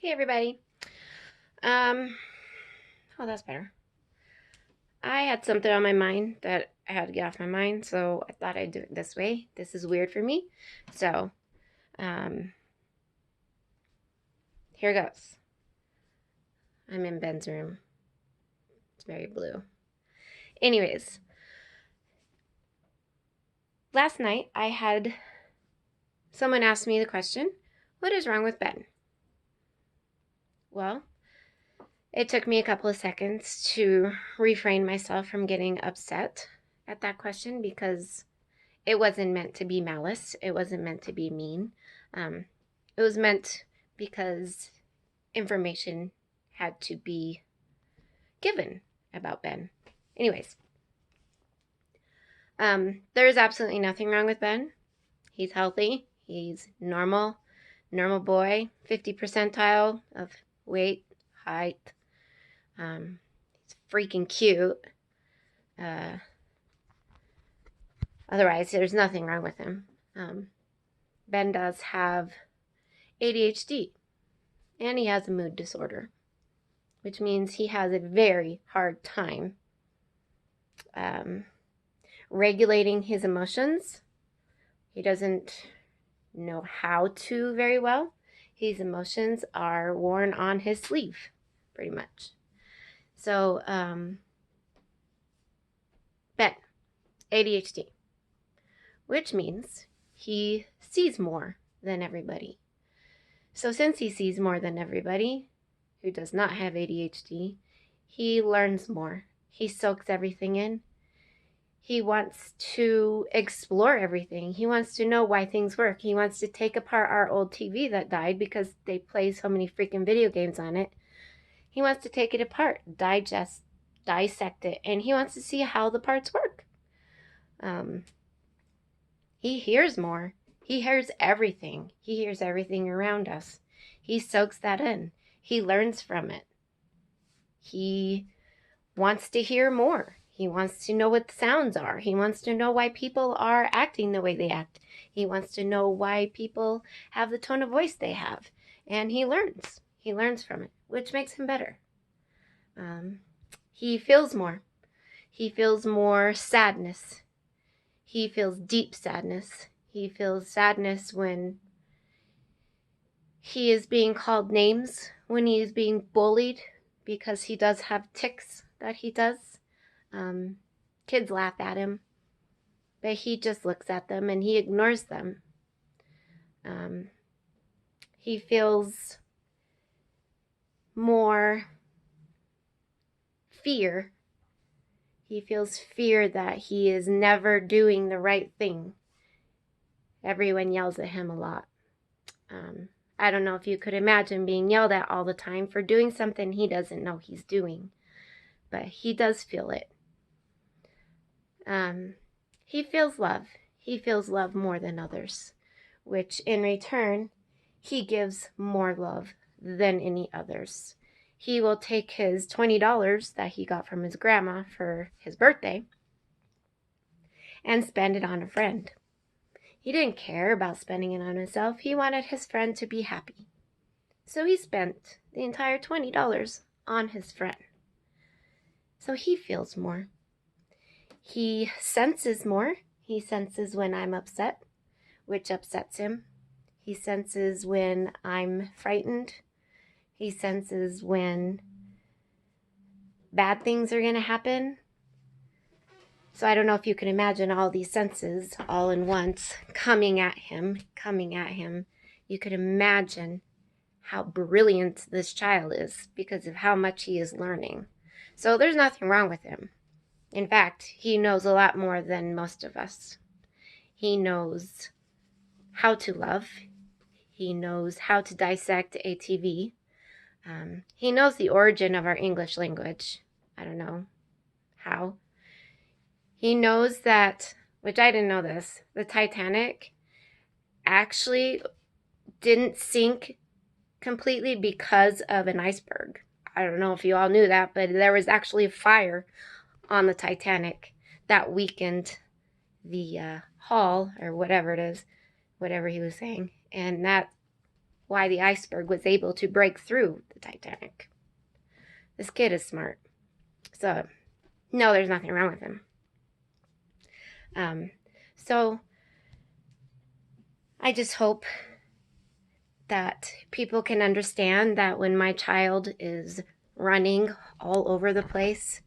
Hey everybody. Um, oh, that's better. I had something on my mind that I had to get off my mind, so I thought I'd do it this way. This is weird for me. So, um, here goes. I'm in Ben's room. It's very blue. Anyways, last night I had someone ask me the question, what is wrong with Ben? Well, it took me a couple of seconds to refrain myself from getting upset at that question because it wasn't meant to be malice. It wasn't meant to be mean. Um, it was meant because information had to be given about Ben. Anyways, there is absolutely nothing wrong with Ben. He's healthy. He's normal boy, 50 percentile of weight, height. He's freaking cute. Uh, Otherwise, there's nothing wrong with him. Ben does have ADHD, and he has a mood disorder, which means he has a very hard time um, regulating his emotions. He doesn't know how to very well. His emotions are worn on his sleeve, pretty much. So, Ben, ADHD, which means he sees more than everybody. So, since he sees more than everybody who does not have ADHD, he learns more. He soaks everything in. He wants to explore everything. He wants to know why things work. He wants to take apart our old TV that died because they play so many freaking video games on it. He wants to take it apart, dissect it, and he wants to see how the parts work. He hears more. He hears everything. He hears everything around us. He soaks that in. He learns from it. He wants to hear more. He wants to know what the sounds are. He wants to know why people are acting the way they act. He wants to know why people have the tone of voice they have. And he learns. He learns from it, which makes him better. He feels more. He feels more sadness. He feels deep sadness. He feels sadness when he is being called names, when he is being bullied, because he does have tics that he does. Kids laugh at him, but he just looks at them and he ignores them. He feels more fear. He feels fear that he is never doing the right thing. Everyone yells at him a lot. I don't know if you could imagine being yelled at all the time for doing something he doesn't know he's doing, but he does feel it. He feels love. He feels love more than others, which in return, he gives more love than any others. He will take his $20 that he got from his grandma for his birthday and spend it on a friend. He didn't care about spending it on himself. He wanted his friend to be happy. So he spent the entire $20 on his friend. So he feels more. He senses more. He senses when I'm upset, which upsets him. He senses when I'm frightened. He senses when bad things are going to happen. So I don't know if you can imagine all these senses all in once coming at him. You could imagine how brilliant this child is because of how much he is learning. So there's nothing wrong with him. In fact, he knows a lot more than most of us. He knows how to love. He knows how to dissect a TV. He knows the origin of our English language. I don't know how. He knows that, which I didn't know this, the Titanic actually didn't sink completely because of an iceberg. I don't know if you all knew that, but there was actually a fire on the Titanic that weakened the hull or whatever it is, whatever he was saying. And that why the iceberg was able to break through the Titanic. This kid is smart. So, no, there's nothing wrong with him. So, I just hope that people can understand that when my child is running all over the place,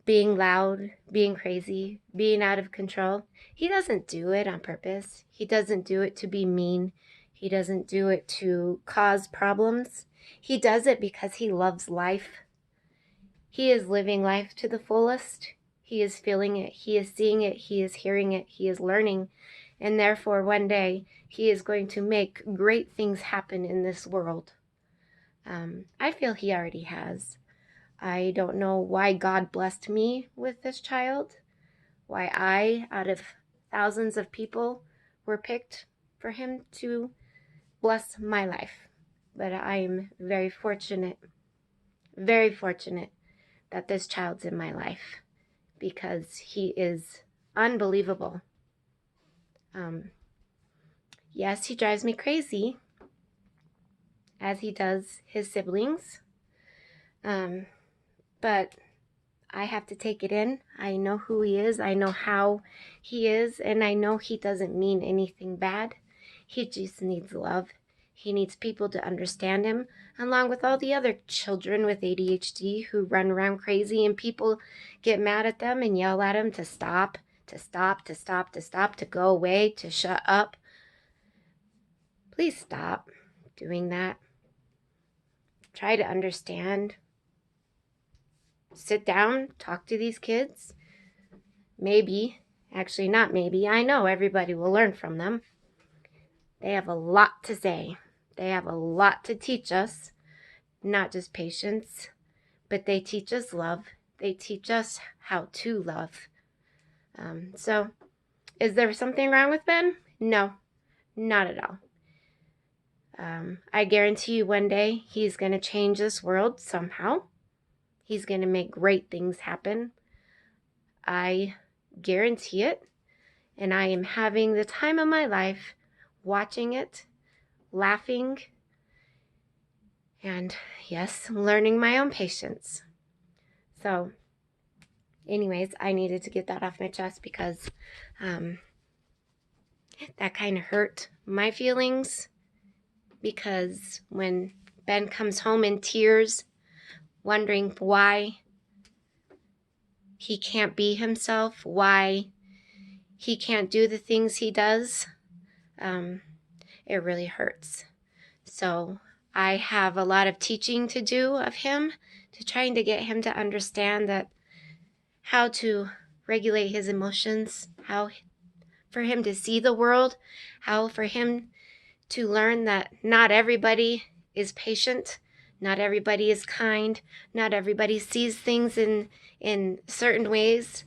being loud, being crazy, being out of control, he doesn't do it on purpose. He doesn't do it to be mean. He doesn't do it to cause problems. He does it because he loves life. He is living life to the fullest. He is feeling it. He is seeing it. He is hearing it. He is learning. And therefore, one day, he is going to make great things happen in this world. I feel he already has. I don't know why God blessed me with this child, why I, out of thousands of people, were picked for him to bless my life. But I am very fortunate that this child's in my life because he is unbelievable. Yes, he drives me crazy, as he does his siblings. But I have to take it in. I know who he is. I know how he is. And I know he doesn't mean anything bad. He just needs love. He needs people to understand him, along with all the other children with ADHD who run around crazy and people get mad at them and yell at them to stop, to go away, to shut up. Please stop doing that. Try to understand. Sit down, talk to these kids. Maybe, actually not maybe, I know everybody will learn from them. They have a lot to say. They have a lot to teach us, not just patience, but they teach us love. They teach us how to love. So, is there something wrong with Ben? No, not at all. I guarantee you one day he's going to change this world somehow. He's going to make great things happen. I guarantee it. And I am having the time of my life watching it, laughing, and yes, learning my own patience. So, anyways, I needed to get that off my chest because that kind of hurt my feelings. Because when Ben comes home in tears, wondering why he can't be himself, why he can't do the things he does, it really hurts. So I have a lot of teaching to do of him, to trying to get him to understand that how to regulate his emotions, how for him to see the world, how for him to learn that not everybody is patient, not everybody is kind, not everybody sees things in certain ways.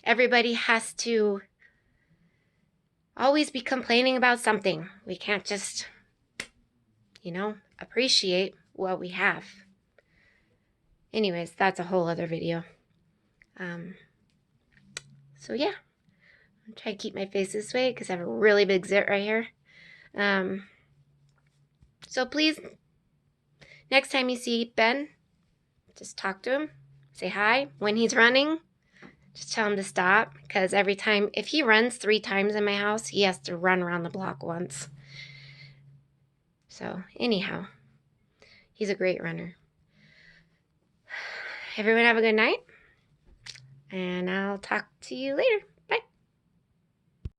Everybody has to always be complaining about something. We can't just, appreciate what we have. Anyways, that's a whole other video. So yeah, I'm trying to keep my face this way because I have a really big zit right here. So please, next time you see Ben, just talk to him, say hi. When he's running, just tell him to stop, because every time, if he runs 3 times in my house, he has to run around the block once. So anyhow, he's a great runner. Everyone have a good night, and I'll talk to you later.